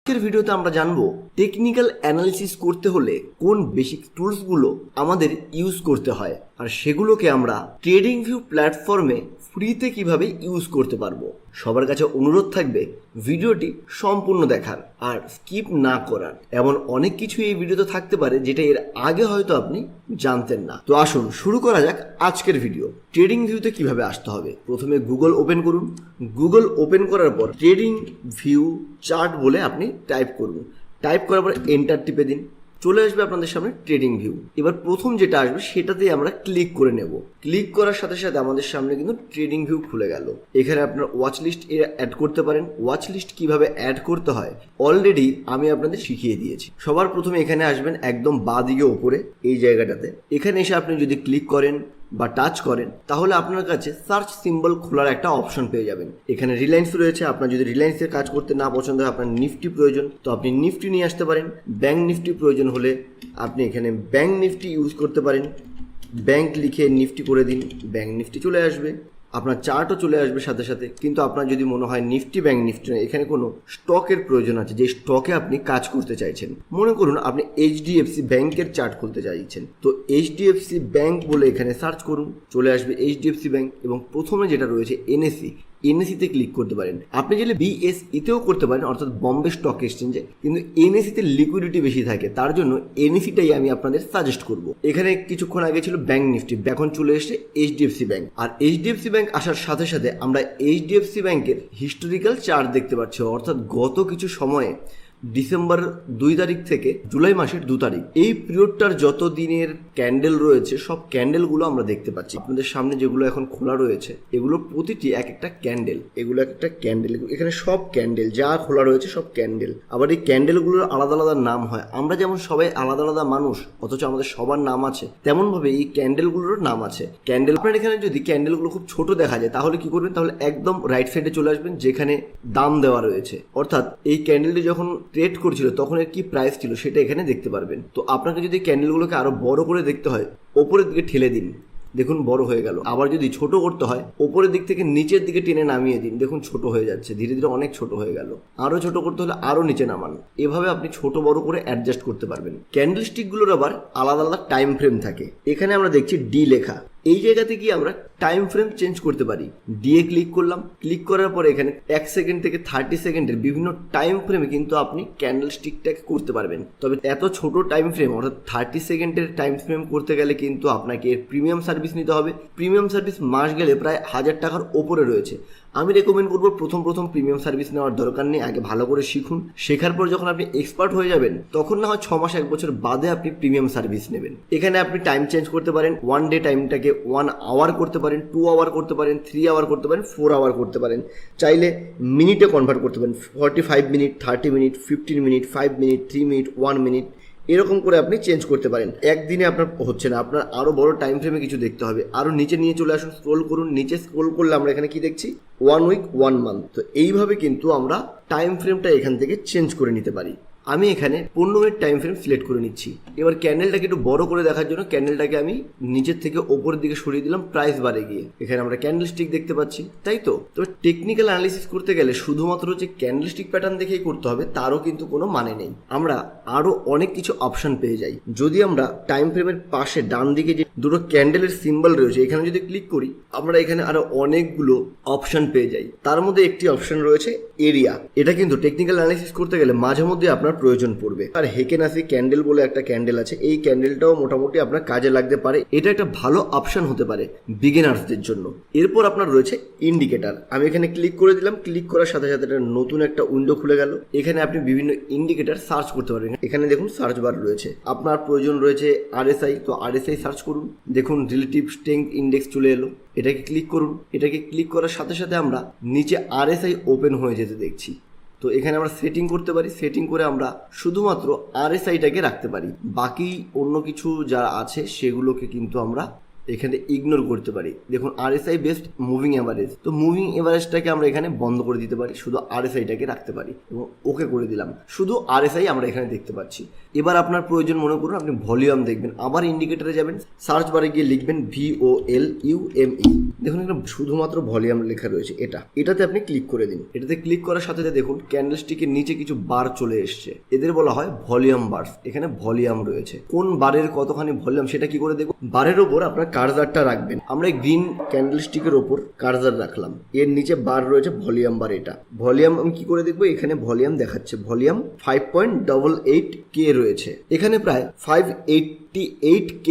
আজকের ভিডিওতে আমরা জানবো টেকনিক্যাল অ্যানালিসিস করতে হলে কোন বেসিক টুলসগুলো আমাদের ইউজ করতে হয় আর সেগুলোকে আমরা ট্রেডিং ভিউ প্ল্যাটফর্মে ফ্রিতে কিভাবে ইউজ করতে পারবো। সবার কাছে অনুরোধ থাকবে ভিডিওটি সম্পূর্ণ দেখার আর স্কিপ না করার। এমন অনেক কিছু এই ভিডিওতে থাকতে পারে যেটা এর আগে হয়তো আপনি জানতেন না। তো আসুন শুরু করা যাক আজকের ভিডিও। ট্রেডিং ভিউতে কিভাবে আসতে হবে, প্রথমে গুগল ওপেন করুন। গুগল ওপেন করার পর ট্রেডিং ভিউ চার্ট বলে আপনি টাইপ করুন। টাইপ করার পর এন্টার টিপে দিন, চলে আসবে আপনাদের সামনে ট্রেডিং ভিউ। এবার প্রথম যেটা আসবে সেটাতেই আমরা ক্লিক করে নেব। ক্লিক করার সাথে সাথে আমাদের সামনে কিন্তু ট্রেডিং ভিউ খুলে গেল। এখানে আপনার ওয়াচ লিস্ট অ্যাড করতে পারেন। ওয়াচ লিস্ট কিভাবে অ্যাড করতে হয় অলরেডি আমি আপনাদের শিখিয়ে দিয়েছি। সবার প্রথমে এখানে আসবেন একদম বাঁ দিকে ওপরে এই জায়গাটাতে। এখানে এসে আপনি যদি ক্লিক করেন বা টাচ করেন তাহলে আপনার কাছে সার্চ সিম্বল খোলার একটা অপশন পেয়ে যাবেন। এখানে রিলায়েন্স রয়েছে। আপনার যদি রিলায়েন্সের কাজ করতে না পছন্দ হয়, আপনার নিফটি প্রয়োজন, তো আপনি নিফটি নিয়ে আসতে পারেন। ব্যাংক নিফটি প্রয়োজন হলে আপনি এখানে ব্যাংক নিফটি ইউজ করতে পারেন। ব্যাংক লিখে নিফটি করে দিন, ব্যাংক নিফটি চলে আসবে। আপনার চার্টও চলে আসবে সাথে সাথে। কিন্তু আপনার যদি মনে হয় নিফটি ব্যাংক নিফটি নয়, এখানে কোনো স্টকের প্রয়োজন আছে, যে স্টকে আপনি কাজ করতে চাইছেন। মনে করুন আপনি এইচডিএফসি ব্যাংকের চার্ট খুলতে চাইছেন, তো এইচডিএফসি ব্যাংক বলে এখানে সার্চ করুন, চলে আসবে এইচডিএফসি ব্যাংক। এবং প্রথমে যেটা রয়েছে এনএসিতে ক্লিক করতে পারেন। আপনি চাইলে বিএসইতেও করতে পারেন, অর্থাৎ বম্বে স্টক এক্সচেঞ্জে, কিন্তু এনএসিতে লিকুইডিটি বেশি থাকে, তার জন্য এনএসিটাই আমি আপনাদের সাজেস্ট করব। এখানে কিছুক্ষণ আগে ছিল ব্যাংক নিফটি, এখন চলে এসেছে এইচডিএফসি ব্যাংক। আর এইচডিএফসি ব্যাংক আসার সাথে সাথে আমরা এইচডিএফসি ব্যাংকের হিস্টোরিক্যাল চার্ট দেখতে পাচ্ছি, অর্থাৎ গত কিছু সময়ে ডিসেম্বর 2 তারিখ থেকে জুলাই মাসের 2 তারিখ এই পিরিয়ডটার যত দিনের ক্যান্ডেল রয়েছে সব ক্যান্ডেলগুলো আমরা দেখতে পাচ্ছি। আপনাদের সামনে যেগুলো এখন খোলা রয়েছে এগুলো প্রতিটি এক একটা ক্যান্ডেল। এগুলো এক একটা ক্যান্ডেল, এখানে সব ক্যান্ডেল যা খোলা রয়েছে সব ক্যান্ডেল। আবার এই ক্যান্ডেলগুলোর আলাদা আলাদা নাম হয়। আমরা যেমন সবাই আলাদা আলাদা মানুষ, অথচ আমাদের সবার নাম আছে, তেমনভাবে এই ক্যান্ডেলগুলোর নাম আছে। ক্যান্ডেল আপনার এখানে যদি ক্যান্ডেলগুলো খুব ছোট দেখা যায় তাহলে কি করবেন, তাহলে একদম রাইট সাইডে চলে আসবেন যেখানে দাম দেওয়া রয়েছে, অর্থাৎ এই ক্যান্ডেলটি যখন ট্রেড করছিল তখন এর কি প্রাইস ছিল সেটা এখানে দেখতে পারবেন। তো আপনাকে যদি ক্যান্ডেলগুলোকে আরো বড় করে দেখতে হয় ওপরের দিকে ঠেলে দিন, দেখুন বড় হয়ে গেল। আবার যদি ছোট করতে হয় ওপরের দিক থেকে নিচের দিকে টেনে নামিয়ে দিন, দেখুন ছোট হয়ে যাচ্ছে, ধীরে ধীরে অনেক ছোট হয়ে গেল। আরো ছোট করতে হলে আরো নিচে নামান। এভাবে আপনি ছোট বড় করে অ্যাডজাস্ট করতে পারবেন। ক্যান্ডেলস্টিকগুলোর আবার আলাদা আলাদা টাইম ফ্রেম থাকে। এখানে আমরা দেখছি ডি লেখা, এই জায়গাতে কি আমরা টাইম ফ্রেম চেঞ্জ করতে পারি। ডিএ ক্লিক করলাম, ক্লিক করার পরে এখানে 1 সেকেন্ড থেকে 30 সেকেন্ডের বিভিন্ন টাইম ফ্রেমে কিন্তু আপনি ক্যান্ডেল স্টিকটাকে করতে পারবেন। তবে এত ছোট টাইম ফ্রেম অর্থাৎ 30 সেকেন্ডের টাইম ফ্রেম করতে গেলে কিন্তু আপনাকে এর প্রিমিয়াম সার্ভিস নিতে হবে। প্রিমিয়াম সার্ভিস মাস গেলে প্রায় 1000 টাকার ওপরে রয়েছে। আমি রেকমেন্ড করবো প্রথম প্রিমিয়াম সার্ভিস নেওয়ার দরকার নেই, আগে ভালো করে শিখুন। শেখার পর যখন আপনি এক্সপার্ট হয়ে যাবেন তখন না হয় 6 মাস 1 বছর বাদে আপনি প্রিমিয়াম সার্ভিস নেবেন। এখানে আপনি টাইম চেঞ্জ করতে পারেন। 1 ডে টাইমটাকে 1 আওয়ার করতে পারেন, 2 আওয়ার করতে পারেন, 3 আওয়ার করতে পারেন, 4 আওয়ার করতে পারেন। চাইলে মিনিটে কনভার্ট করতে পারেন, 45 minute, 30 minute, 15 minute, 5 minute, 3 minute, 1 minute, এরকম করে আপনি চেঞ্জ করতে পারেন। একদিনে আপনার হচ্ছে না, আপনার আরো বড় টাইম ফ্রেমে কিছু দেখতে হবে। আরো নিচে নিয়ে চলে আসুন, স্ক্রোল করুন। নিচে স্ক্রোল করলে আমরা এখানে কি দেখছি, 1 উইক 1 মান্থ। তো এইভাবে কিন্তু আমরা টাইম ফ্রেমটা এখান থেকে চেঞ্জ করে নিতে পারি। আমি এখানে 15 মিনিট টাইম ফ্রেম সিলেক্ট করে নিচ্ছি। এবার ক্যান্ডেলটাকে একটু বড় করে দেখার জন্য ক্যান্ডেলটাকে আমি নিচের থেকে ওপরের দিকে সরিয়ে দিলাম প্রাইস বারে গিয়ে। এখানে আমরা ক্যান্ডেল স্টিক দেখতে পাচ্ছি, তাই তো। তবে টেকনিক্যাল অ্যানালিসিস করতে গেলে শুধুমাত্র যে ক্যান্ডেল স্টিক প্যাটার্ন দেখেই করতে হবে তারও কিন্তু কোনো মানে নেই। আমরা আরো অনেক কিছু অপশন পেয়ে যাই। যদি আমরা টাইম ফ্রেমের পাশে ডান দিকে যে দুটো ক্যান্ডেলের সিম্বল রয়েছে এখানে যদি ক্লিক করি আমরা এখানে আরো অনেকগুলো অপশন পেয়ে যাই। তার মধ্যে একটি অপশন রয়েছে এরিয়া। এটা কিন্তু টেকনিক্যাল অ্যানালিসিস করতে গেলে মাঝে মধ্যে আপনার প্রয়োজন পড়বে। আর হেকেনাসি ক্যান্ডেল বলে একটা ক্যান্ডেল আছে, এই ক্যান্ডেলটাও মোটামুটি আপনার কাজে লাগতে পারে। এটা একটা ভালো অপশন হতে পারে বিগিনার্সদের জন্য। এরপর আপনার রয়েছে ইন্ডিকেটার। আমি এখানে ক্লিক করে দিলাম, ক্লিক করার সাথে সাথে নতুন একটা উইন্ডো খুলে গেল। এখানে আপনি বিভিন্ন ইন্ডিকেটার সার্চ করতে পারবেন। এখানে দেখুন সার্চ বার রয়েছে। আপনার প্রয়োজন রয়েছে আরএসআই, তো আরএসআই সার্চ করুন। দেখুন রিলেটিভ স্ট্রেংথ ইন্ডেক্স চলে এলো, এটাকে ক্লিক করুন। এটাকে ক্লিক করার সাথে সাথে আমরা নিচে আরএসআই ওপেন হয়ে যেতে দেখছি। তো এখানে আমরা সেটিং করতে পারি। সেটিং করে আমরা শুধুমাত্র আরএসআইটাকে রাখতে পারি, বাকি অন্য কিছু যা আছে সেগুলোকে কিন্তু আমরা এখানে ইগনোর করতে পারি। দেখুন RSI বেসড মুভিং অ্যাভারেজ, তো মুভিং অ্যাভারেজটাকে আমরা এখানে বন্ধ করে দিতে পারি, শুধু RSIটাকে রাখতে পারি এবং ওকে করে দিলাম। শুধু RSI আমরা এখানে দেখতে পাচ্ছি। এবার আপনার প্রয়োজন মনে করুন আপনি ভলিউম দেখবেন, আবার ইন্ডিকেটারে যাবেন, সার্চ বারে গিয়ে লিখবেন VOLUME। দেখুন এখানে শুধুমাত্র ভলিউম লেখা রয়েছে, এটাতে আপনি ক্লিক করে দিন। এটাতে ক্লিক করার সাথে সাথে দেখুন ক্যান্ডেলস্টিকের নিচে কিছু বার চলে এসছে, এদের বলা হয় ভলিউম বার্স। এখানে ভলিউম রয়েছে, কোন বারের কতখানি ভলিউম সেটা কি করে দেখব? বারের ওপর আপনার কার্সারটা রাখবেন। আমরা গ্রিন ক্যান্ডেলস্টিকের ওপর কার্সার রাখলাম, এর নিচে বার রয়েছে ভলিউম বার। এটা ভলিউম আমি কি করে দেখবো? এখানে ভলিউম দেখাচ্ছে, ভলিউম 5.88K রয়েছে। এখানে প্রায় 588K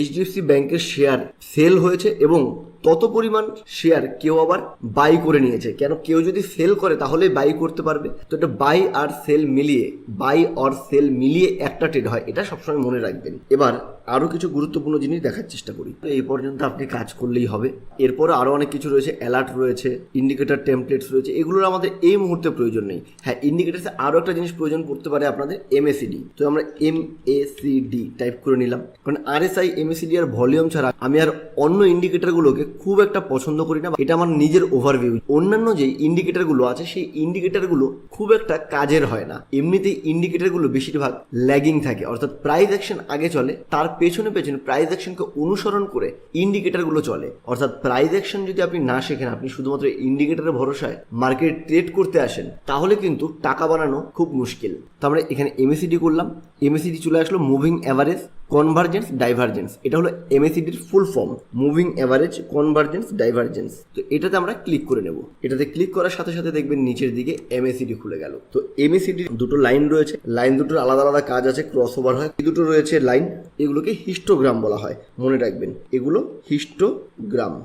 HDFC ব্যাংকের শেয়ার সেল হয়েছে এবং তত পরিমাণ শেয়ার কেউ আবার বাই করে নিয়েছে। কেন? কেউ যদি সেল করে তাহলে বাই করতে পারবে। তো এটা বাই আর সেল মিলিয়ে একটা ট্রেড হয়, এটা সবসময় মনে রাখবেন। এবার আরও কিছু গুরুত্বপূর্ণ জিনিস দেখার চেষ্টা করি। তো এই পর্যন্ত আপনি কাজ করলেই হবে। এরপরে আরও অনেক কিছু রয়েছে, অ্যালার্ট রয়েছে, ইন্ডিকেটর টেমপ্লেটস রয়েছে, এগুলোর আমাদের এই মুহূর্তে প্রয়োজন নেই। হ্যাঁ, ইন্ডিকেটার্সে আরও একটা জিনিস প্রয়োজন পড়তে পারে আপনাদের, MACD। তো আমরা MACD টাইপ করে নিলাম, কারণ RSI, MACD আর ভলিউম ছাড়া আমি আর অন্য ইন্ডিকেটরগুলোকে খুব একটা পছন্দ করি না। এটা আমার নিজের ওভারভিউ। অন্যান্য যে ইন্ডিকেটরগুলো আছে সেই ইন্ডিকেটরগুলো খুব একটা কাজের হয় না। এমনিতেই ইন্ডিকেটরগুলো বেশিরভাগ ল্যাগিং থাকে, অর্থাৎ প্রাইস অ্যাকশন আগে চলে, তার পেছনে প্রাইস অ্যাকশনকে অনুসরণ করে ইন্ডিকেটরগুলো চলে। অর্থাৎ প্রাইস অ্যাকশন যদি আপনি না শেখেন, আপনি শুধুমাত্র ইন্ডিকেটরের ভরসায় মার্কেট ট্রেড করতে আসেন, তাহলে কিন্তু টাকা বানানো খুব মুশকিল। তো আমরা এখানে MACD করলাম, MACD চলে আসলো মুভিং অ্যাভারেজ কনভার্জেন্স ডাইভারজেন্স। এটা হলো MACDর full form, moving average convergence divergence. তো এটাতে আমরা ক্লিক করে নেব। এটাতে ক্লিক করার সাথে সাথে দেখবেন নিচের দিকে MACD খুলে গেল। তো MACD দুটো লাইন রয়েছে, লাইন দুটোর আলাদা আলাদা কাজ আছে, ক্রস ওভার হয়। এই দুটো রয়েছে লাইন, এগুলোকে হিস্টোগ্রাম বলা হয়, মনে রাখবেন এগুলো হিস্টোগ্রাম।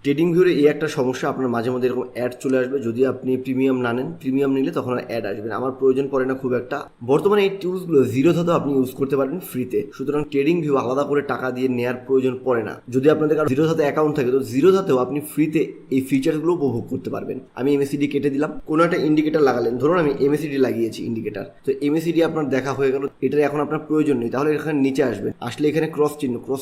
ট্রেডিং ভিউর এই একটা সমস্যা, আপনার মাঝে মধ্যে এরকম অ্যাড চলে আসবে যদি আপনি প্রিমিয়াম না নেন। প্রিমিয়াম নিলে তখন আর অ্যাড আসবে না, আমার প্রয়োজন পড়ে না খুব একটা। বর্তমানে এই টুলসগুলো জিরোধাতেও আপনি ইউজ করতে পারবেন ফ্রিতে, সুতরাং ট্রেডিং ভিউ আলাদা করে টাকা দিয়ে নেওয়ার প্রয়োজন পড়ে না। যদি আপনাদের কারো জিরোধাতে অ্যাকাউন্ট থাকে তো জিরোধাতেও আপনি ফ্রিতে এই ফিচারগুলো উপভোগ করতে পারবেন। আমি MACD কেটে দিলাম, কোনো একটা ইন্ডিকেটার লাগালেন, ধরুন আমি MACD লাগিয়েছি ইন্ডিকেটার, তো MACD আপনার দেখা হয়ে গেল, এটার এখন আপনার প্রয়োজন নেই, তাহলে এখানে নিচে আসবেন, আসলে এখানে ক্রস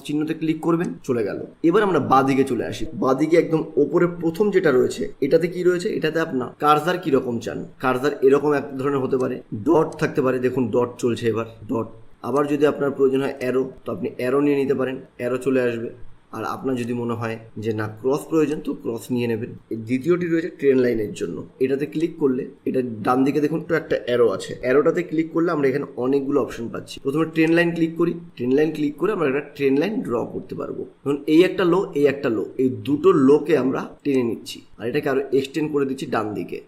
চিহ্নতে ক্লিক করবেন, চলে গেল। এবার আমরা বাঁদিকে চলে আসি। বাঁদিকে একদম ওপরে প্রথম যেটা রয়েছে, এটাতে কি রয়েছে? এটাতে আপনার কার্সার কিরকম চান। কার্সার এরকম এক ধরনের হতে পারে, ডট থাকতে পারে, দেখুন ডট চলছে, এবার ডট। আবার যদি আপনার প্রয়োজন হয় অ্যারো, তো আপনি অ্যারো নিয়ে নিতে পারেন, অ্যারো চলে আসবে। আর আপনার যদি মনে হয় যে না ক্রস প্রয়োজন, তো ক্রস নিয়ে নেবেন। দ্বিতীয়টি রয়েছে ট্রেন লাইনের জন্য, এটাতে ক্লিক করলে এটা ডান দিকে দেখুন তো একটা অ্যারো আছে, অ্যারোটাতে ক্লিক করলে আমরা এখানে অনেকগুলো অপশন পাচ্ছি। প্রথমে ট্রেন লাইন ক্লিক করি, ট্রেন লাইন ক্লিক করে আমরা একটা ট্রেন লাইন ড্র করতে পারবো। ধরুন এই একটা লো, এই একটা লো, এই দুটো লোকে আমরা টেনে নিচ্ছি আর এটাকে আরো এক্সটেন্ড করে দিচ্ছি ডান দিকে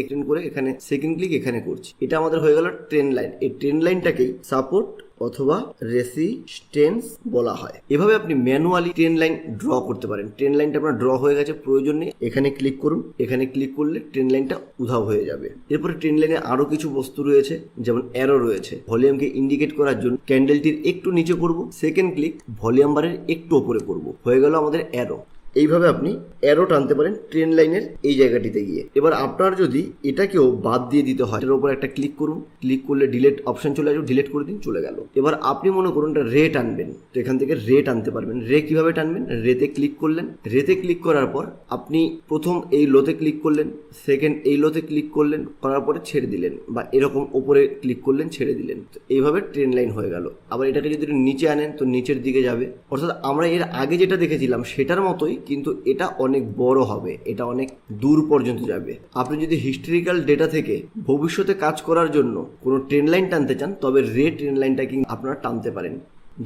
এক্সটেন্ড করে এখানে সেকেন্ড ক্লিক এখানে করছি। এটা আমাদের হয়ে গেল ট্রেন লাইন। এই ট্রেন লাইনটাকেই সাপোর্ট অথবা রেসিস্টেন্স বলা হয়। এভাবে আপনি ম্যানুয়ালি ট্রেন লাইন ড্র করতে পারেন। ট্রেন লাইনটা আপনার ড্র হয়ে গেছে, প্রয়োজন নেই, এখানে ক্লিক করুন। এখানে ক্লিক করলে ট্রেন লাইনটা উধাও হয়ে যাবে। এরপরে ট্রেন লাইনে আরো কিছু বস্তু রয়েছে, যেমন অ্যারো রয়েছে। ভলিউমকে ইন্ডিকেট করার জন্য ক্যান্ডেলটির একটু নিচে করব, সেকেন্ড ক্লিক ভলিউম বারের একটু উপরে করব, হয়ে গেল আমাদের অ্যারো। এইভাবে আপনি অ্যারো টানতে পারেন ট্রেন লাইনের এই জায়গাটিতে গিয়ে। এবার আপনার যদি এটাকেও বাদ দিয়ে দিতে হয়, এটার উপর একটা ক্লিক করুন, ক্লিক করলে ডিলিট অপশন চলে আসবে, ডিলিট করে দিন, চলে গেল। এবার আপনি মনে করুন এটা রে টানবেন, তো এখান থেকে রে টানতে পারবেন। রে কিভাবে টানবেন? রেতে ক্লিক করলেন, রেতে ক্লিক করার পর আপনি প্রথম এই লোতে ক্লিক করলেন, সেকেন্ড এই লোতে ক্লিক করলেন, করার পরে ছেড়ে দিলেন, বা এরকম উপরে ক্লিক করলেন, ছেড়ে দিলেন। তো এইভাবে ট্রেন লাইন হয়ে গেল। আবার এটাকে যদি নিচে আনেন তো নিচের দিকে যাবে, অর্থাৎ আমরা এর আগে যেটা দেখেছিলাম সেটার মতোই, কিন্তু এটা অনেক বড় হবে, এটা অনেক দূর পর্যন্ত যাবে। আপনি যদি হিস্টোরিক্যাল ডেটা থেকে ভবিষ্যতে কাজ করার জন্য কোনো ট্রেন লাইন টানতে চান, তবে রে ট্রেন লাইনটাকে আপনারা টানতে পারেন।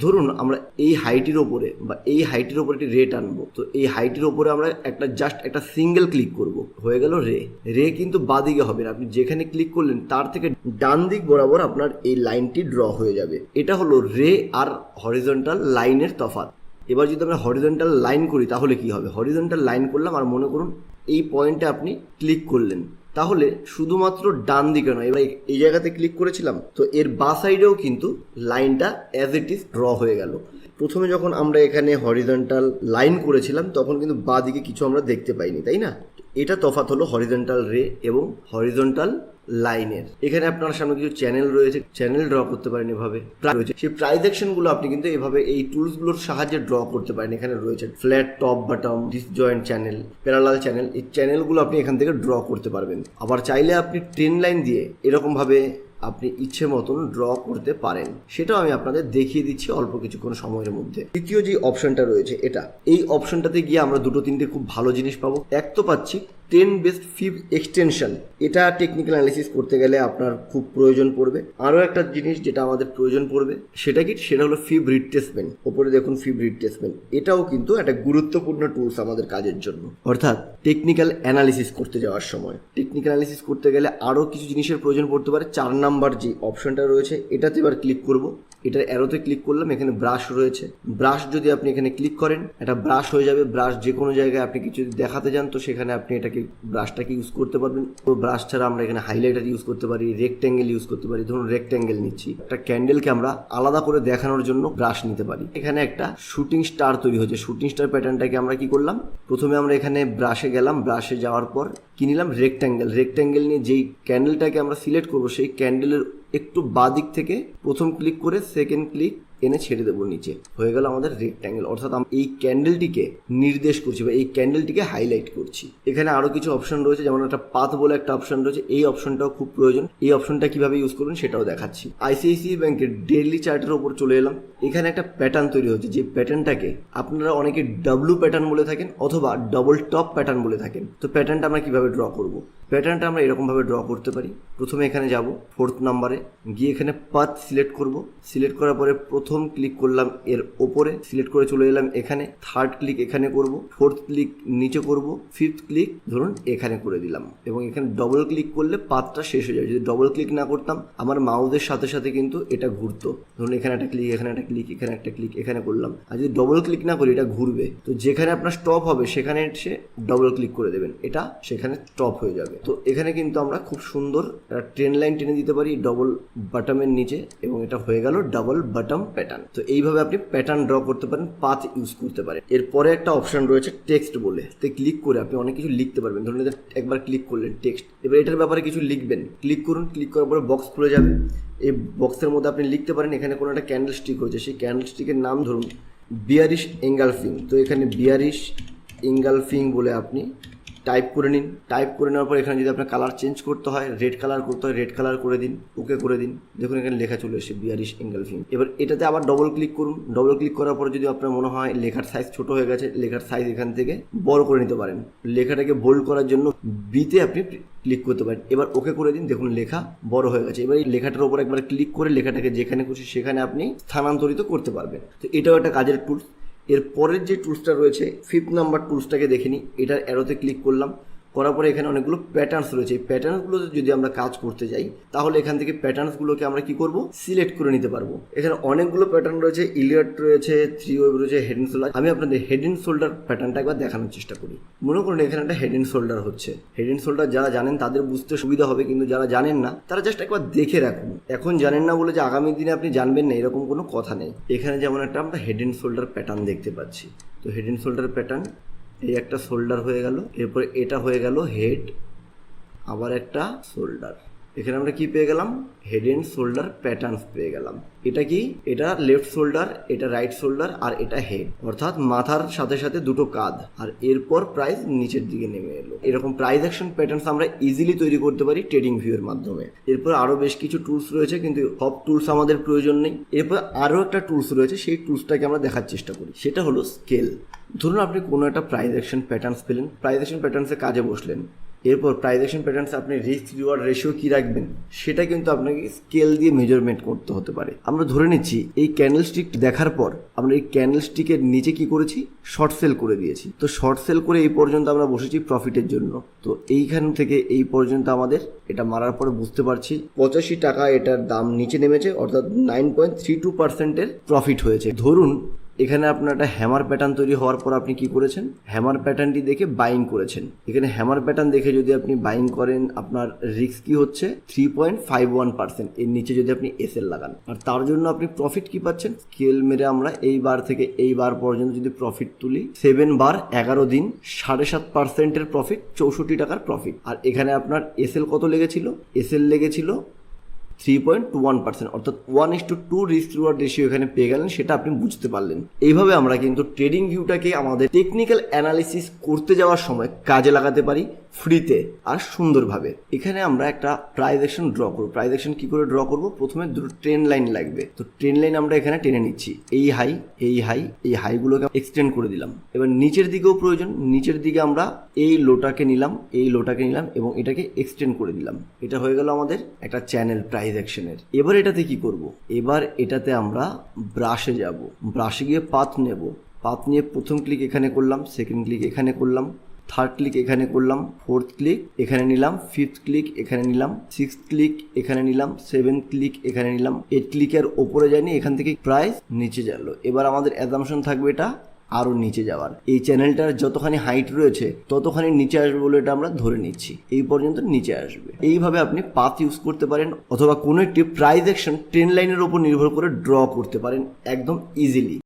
ধরুন আমরা এই হাইটের ওপরে বা এই হাইটের ওপরে একটি রে টানবো, তো এই হাইটের ওপরে আমরা জাস্ট একটা সিঙ্গেল ক্লিক করব, হয়ে গেল রে। রে কিন্তু বাদিকে হবে না, আপনি যেখানে ক্লিক করলেন তার থেকে ডান দিক বরাবর আপনার এই লাইনটি ড্র হয়ে যাবে। এটা হলো রে আর হরিজন্টাল লাইনের তফাৎ। এবার যদি আমরা হরিজন্টাল লাইন করি তাহলে কি হবে? হরিজন্টাল লাইন করলাম আর মনে করুন এই পয়েন্টে আপনি ক্লিক করলেন, তাহলে শুধুমাত্র ডান দিকে নয়, এবার এই জায়গাতে ক্লিক করেছিলাম, তো এর বাঁ সাইডেও কিন্তু লাইনটা অ্যাজ ইট ইজ ড্র হয়ে গেল। প্রথমে যখন আমরা এখানে হরিজন্টাল লাইন করেছিলাম তখন কিন্তু বাঁ দিকে কিছু আমরা দেখতে পাইনি, তাই না? এটা তফাৎ হলো হরিজন্টাল রে এবং হরিজন্টাল লাইনের। এখানে আপনার সামনে কিছু চ্যানেল রয়েছে, চ্যানেল ড্র করতে পারেন এভাবে রয়েছে। সেই ট্রাইজেকশন গুলো আপনি কিন্তু এভাবে এই টুলস গুলোর সাহায্যে ড্র করতে পারেন। এখানে রয়েছে flat, top, bottom, disjoint channel, parallel channel. এই চ্যানেলগুলো আপনি এখান থেকে ড্র করতে পারবেন। আবার চাইলে আপনি ট্রেন লাইন দিয়ে এরকম ভাবে আপনি ইচ্ছে মতন ড্র করতে পারেন। সেটাও আমি আপনাদের দেখিয়ে দিচ্ছি অল্প কিছুক্ষণ সময়ের মধ্যে। দ্বিতীয় যে অপশনটা রয়েছে এটা, এই অপশনটাতে গিয়ে আমরা দুটো তিনটে খুব ভালো জিনিস পাবো। এক তো পাচ্ছি টেন বেস্ট ফিব এক্সটেনশন। এটা টেকনিক্যাল অ্যানালিসিস করতে গেলে আপনার খুব প্রয়োজন পড়বে। আরও একটা জিনিস যেটা আমাদের প্রয়োজন পড়বে সেটা কি, সেটা হলো ফিব রিট্রেসমেন্ট। ওপরে দেখুন ফিব রিট্রেসমেন্ট, এটাও কিন্তু একটা গুরুত্বপূর্ণ টুলস আমাদের কাজের জন্য। অর্থাৎ টেকনিক্যাল অ্যানালিসিস করতে যাওয়ার সময়, টেকনিক্যাল অ্যানালিসিস করতে গেলে আরও কিছু জিনিসের প্রয়োজন পড়তে পারে। 4 নাম্বার যে অপশনটা রয়েছে এটাতে এবার ক্লিক করব। এটার অ্যারোতে ক্লিক করলাম, এখানে ব্রাশ রয়েছে। ব্রাশ যদি আপনি এখানে ক্লিক করেন এটা ব্রাশ হয়ে যাবে। ব্রাশ যে কোনো জায়গায় আপনি কিছু দেখাতে চান তো সেখানে আপনি এটাকে ব্রাশটাকে ইউজ করতে পারবেন। তো ব্রাশ ছাড়া আমরা এখানে হাইলাইটার ইউজ করতে পারি, রেক্ট্যাঙ্গেল ইউজ করতে পারি। ধরুন রেক্ট্যাঙ্গেল নিচ্ছি, একটা ক্যান্ডেলকে আমরা আলাদা করে দেখানোর জন্য ব্রাশ নিতে পারি। এখানে একটা শুটিং স্টার তৈরি হয়েছে। শুটিং স্টার প্যাটার্নটাকে আমরা কি করলাম, প্রথমে আমরা এখানে ব্রাশে গেলাম, ব্রাশে যাওয়ার পর কি নিলাম, রেক্ট্যাঙ্গেল। রেক্ট্যাঙ্গেল নিয়ে যেই ক্যান্ডেলটাকে আমরা সিলেক্ট করবো সেই ক্যান্ডেলের একটু বাঁ দিক থেকে প্রথম ক্লিক করে সেকেন্ড ক্লিক এনে ছেড়ে দেবো নিচে, হয়ে গেল আমাদের রেক্ট্যাঙ্গেল। অর্থাৎ আমি এই ক্যান্ডেলটিকে নির্দেশ করছি বা এই ক্যান্ডেলটিকে হাইলাইট করছি। এখানে আরো কিছু অপশন রয়েছে, যেমন একটা পাথ বলে একটা অপশন রয়েছে। এই অপশনটাও খুব প্রয়োজন। এই অপশনটা কিভাবে ইউজ করবেন সেটাও দেখাচ্ছি। আইসিআইসিআই ব্যাংকের ডেইলি চার্টের উপর চলে এলাম। এখানে একটা প্যাটার্ন তৈরি হচ্ছে, যে প্যাটার্নটাকে আপনারা অনেকে ডাব্লু প্যাটার্ন বলে থাকেন অথবা ডবল টপ প্যাটার্ন বলে থাকেন। তো প্যাটার্নটা আমরা কিভাবে ড্র করব, প্যাটার্নটা আমরা এরকমভাবে ড্র করতে পারি। প্রথমে এখানে যাব 4th নাম্বারে গিয়ে এখানে পাথ সিলেক্ট করব। সিলেক্ট করার পরে প্রথম ক্লিক করলাম এর ওপরে, সিলেক্ট করে চলে এলাম এখানে। 3rd ক্লিক এখানে করব, 4th ক্লিক নিচে করব, 5th ক্লিক ধরুন এখানে করে দিলাম এবং এখানে ডবল ক্লিক করলে পাথটা শেষ হয়ে যাবে। যদি ডবল ক্লিক না করতাম আমার মাউসের সাথে সাথে কিন্তু এটা ঘুরতো। ধরুন এখানে একটা ক্লিক, এখানে একটা ক্লিক, এখানে একটা ক্লিক, এখানে করলাম। আর যদি ডবল ক্লিক না করি এটা ঘুরবে। তো যেখানে আপনার স্টপ হবে সেখানে এসে ডবল ক্লিক করে দেবেন, এটা সেখানে স্টপ হয়ে যাবে। তো এখানে কিন্তু আমরা খুব সুন্দর ট্রেন লাইন টেনে দিতে পারি ডবল বটমের নিচে এবং এটা হয়ে গেল ডাবল বটম প্যাটার্ন। তো এইভাবে আপনি প্যাটার্ন ড্র করতে পারেন, পাথ ইউজ করতে পারেন। এরপরে একটা অপশন রয়েছে টেক্সট বলে, তো ক্লিক করে আপনি অনেক কিছু লিখতে পারবেন। ধরুন একবার ক্লিক করলেন টেক্সট, এবার এটার ব্যাপারে কিছু লিখবেন, ক্লিক করুন। ক্লিক করার পরে বক্স খুলে যাবে। এই বক্সের মধ্যে আপনি লিখতে পারেন। এখানে কোনো একটা ক্যান্ডেল স্টিক হয়েছে, সেই ক্যান্ডেল স্টিকের নাম ধরুন বিয়ারিশ এঙ্গালফিং। তো এখানে বিয়ারিশ এঙ্গালফিং বলে আপনি টাইপ করে নিন। টাইপ করে নেওয়ার পর এখানে যদি আপনার কালার চেঞ্জ করতে হয়, রেড কালার করতে হয়, রেড কালার করে দিন, ওকে করে দিন। দেখুন এখানে লেখা চলে এসেছে বিয়ারিশ এঙ্গালফিং। এবার এটাতে আবার ডবল ক্লিক করুন। ডবল ক্লিক করার পর যদি আপনার মনে হয় লেখার সাইজ ছোট হয়ে গেছে, লেখার সাইজ এখান থেকে বড় করে নিতে পারেন। লেখাটাকে বোল্ড করার জন্য বিতে আপনি ক্লিক করতে পারেন। এবার ওকে করে দিন, দেখুন লেখা বড় হয়ে গেছে। এবার এই লেখাটার উপর একবার ক্লিক করে লেখাটাকে যেখানে খুশি সেখানে আপনি স্থানান্তরিত করতে পারবেন। তো এটাও একটা কাজের টুলস। এর পরের যে টুলসটা রয়েছে 5th নাম্বার টুলসটাকে দেখে নিই। এটার অ্যারোতে ক্লিক করলাম, করার পরে এখানে অনেকগুলো প্যাটার্নস রয়েছে। এই প্যাটার্নসগুলোতে যদি আমরা কাজ করতে যাই তাহলে এখান থেকে প্যাটার্নসগুলোকে আমরা কি করব, সিলেক্ট করে নিতে পারবো। এখানে অনেকগুলো প্যাটার্ন রয়েছে, ইলিয়ট রয়েছে, 3 ওয়েভ রয়েছে, হেড এন্ড শোল্ডার। আমি আপনাদের হেড এন্ড শোল্ডার প্যাটার্নটা একবার দেখানোর চেষ্টা করি। মনে করুন এখানে একটা হেড এন্ড শোল্ডার হচ্ছে। হেড এন্ড শোল্ডার যারা জানেন তাদের বুঝতে সুবিধা হবে, কিন্তু যারা জানেন না তারা জাস্ট একবার দেখে রাখুন। এখন জানেন না বলে যে আগামী দিনে আপনি জানবেন না এরকম কোনো কথা নেই। এখানে যেমন একটা আমরা হেড এন্ড শোল্ডার প্যাটার্ন দেখতে পাচ্ছি। তো হেড এন্ড শোল্ডার প্যাটার্ন, এই একটা শোল্ডার হয়ে গেল, এরপরে এটা হয়ে গেল হেড, আবার একটা শোল্ডার। এখানে আমরা কি পেয়ে গেলাম, হেড এন্ড শোল্ডার প্যাটার্নস পেয়ে গেলাম। এটা কি, এটা লেফট শোল্ডার, এটা রাইট শোল্ডার, আর এটা হেড, অর্থাৎ মাথার সাথে সাথে দুটো কাঁধ, আর এরপর প্রাইস নিচের দিকে নেমে এলো। এরকম প্রাইস অ্যাকশন প্যাটার্নস আমরা ইজিলি তৈরি করতে পারি ট্রেডিং ভিউ এর মাধ্যমে। এরপর আরো বেশ কিছু টুলস রয়েছে, কিন্তু সব টুলস আমাদের প্রয়োজন নেই। এরপর আরো একটা টুলস রয়েছে, সেই টুলসটাকে আমরা দেখার চেষ্টা করি। সেটা হলো স্কেল। ধরুন আপনি কোনো একটা প্রাইস অ্যাকশন প্যাটার্নস পেলেন, প্রাইস অ্যাকশন প্যাটার্নসে কাজে বসলেন। এরপর প্রাইস অ্যাকশন প্যাটার্নস আপনি রিস্ক রিওয়ার্ড রেশিও কি রাখবেন সেটা কিন্তু আপনাকে স্কেল দিয়ে মেজারমেন্ট করতে হতে পারে। আমরা ধরে নিচ্ছি এই ক্যান্ডেল স্টিক দেখার পর আমরা এই ক্যান্ডেল স্টিকের নিচে কি করেছি, শর্ট সেল করে দিয়েছি। তো শর্ট সেল করে এই পর্যন্ত আমরা বসেছি প্রফিটের জন্য। তো এইখান থেকে এই পর্যন্ত আমাদের এটা মারার পরে বুঝতে পারছি 85 টাকা এটার দাম নিচে নেমেছে, অর্থাৎ 9.32% প্রফিট হয়েছে। ধরুন এখানে আপনার একটা হ্যামার প্যাটার্ন তৈরি হওয়ার পর আপনি কি করেছেন, হ্যামার প্যাটার্নটি দেখে বাইং করেছেন। এখানে হ্যামার প্যাটার্ন দেখে যদি আপনি বাইং করেন, আপনার রিস্ক কি হচ্ছে 3.51%। এর নিচে যদি আপনি এসএল লাগান, আর তার জন্য আপনি প্রফিট কি পাচ্ছেন, স্কেল মেরে আমরা এই বার থেকে এই বার পর্যন্ত যদি প্রফিট তুলি, 7 বার 11 দিন 7.5%-এর প্রফিট, 64 টাকার প্রফিট। আর এখানে আপনার এসএল কত লেগেছিল, এসএল লেগেছিল 3.21%, অর্থাৎ 1:2 রিস্ক রিওয়ার্ড রেশিও এখানে পেয়ে গেলেন, সেটা আপনি বুঝতে পারলেন। এইভাবে আমরা কিন্তু ট্রেডিং ভিউটাকে আমাদের টেকনিক্যাল অ্যানালিসিস করতে যাওয়ার সময় কাজে লাগাতে পারি ফ্রিতে আর সুন্দরভাবে। এখানে আমরা একটা প্রাইস অ্যাকশন ড্র করব। প্রাইস অ্যাকশন কি করে ড্র করব, প্রথমে দুটো ট্রেন্ড লাইন লাগবে। তো ট্রেন্ড লাইন আমরা এখানে টেনে নিচ্ছি, এই হাই এই হাই, এই হাইগুলোকে এক্সটেন্ড করে দিলাম। এবার নিচের দিকেও প্রয়োজন, নিচের দিকে আমরা এই লোটাকে নিলাম, এই লোটাকে নিলাম এবং এটাকে এক্সটেন্ড করে দিলাম। এটা হয়ে গেল আমাদের একটা চ্যানেল প্রাইস অ্যাকশনের। এবার এটাতে কি করব, এবার এটাতে আমরা ব্রাশে যাব, ব্রাশে গিয়ে পাথ নেব, পাথ নিয়ে প্রথম ক্লিক এখানে করলাম, সেকেন্ড ক্লিক এখানে করলাম, থার্ড ক্লিক এখানে করলাম, ফোর্থ ক্লিক এখানে নিলাম, ফিফথ ক্লিক এখানে নিলাম, সিক্সথ ক্লিক এখানে নিলাম, সেভেন্থ ক্লিক এখানে নিলাম। 8 ক্লিকের ওপরে যায়নি, এখান থেকে প্রাইস নিচে গেল। এবার আমাদের অ্যাজাম্পশন থাকবে এটা আরো নিচে যাওয়ার, এই চ্যানেলটার যতখানি হাইট রয়েছে ততখানি নিচে আসবে বলে এটা আমরা ধরে নিচ্ছি, এই পর্যন্ত নিচে আসবে। এইভাবে আপনি পাথ ইউজ করতে পারেন, অথবা কোনো একটি প্রাইস অ্যাকশন ট্রেন্ড লাইনের উপর নির্ভর করে ড্র করতে পারেন একদম ইজিলি।